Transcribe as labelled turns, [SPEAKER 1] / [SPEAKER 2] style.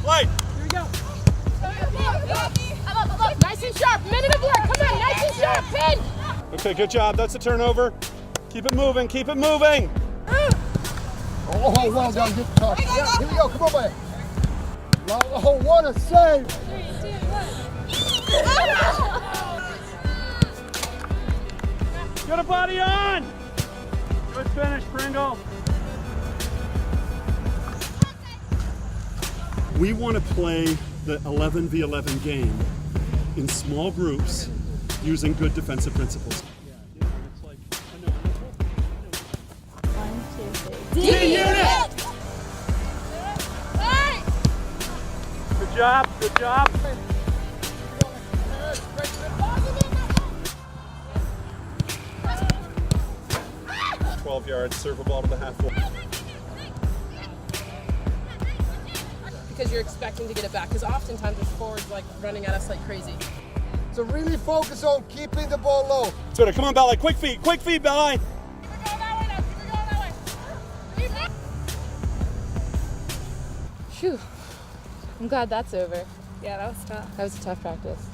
[SPEAKER 1] Play.
[SPEAKER 2] Here we go. Nice and sharp. Minute of work. Come on, nice and sharp. Pin.
[SPEAKER 1] Okay, good job. That's a turnover. Keep it moving. Keep it moving.
[SPEAKER 3] Oh, well done. Good touch. Yeah, here we go. Come on, man. Oh, what a save.
[SPEAKER 2] 3, 2, 1.
[SPEAKER 1] Get a body on. Good finish, Pringle. We want to play the 11v11 game in small groups using good defensive principles.
[SPEAKER 2] D-Unit!
[SPEAKER 1] Good job, good job. 12 yards, serve a ball to the half wall.
[SPEAKER 2] Because you're expecting to get it back. Because oftentimes there's forwards like running at us like crazy.
[SPEAKER 3] So really focus on keeping the ball low.
[SPEAKER 1] So come on, Ballet, quick feet, Ballet.
[SPEAKER 2] Phew. I'm glad that's over.
[SPEAKER 4] Yeah, that was tough.
[SPEAKER 2] That was a tough practice.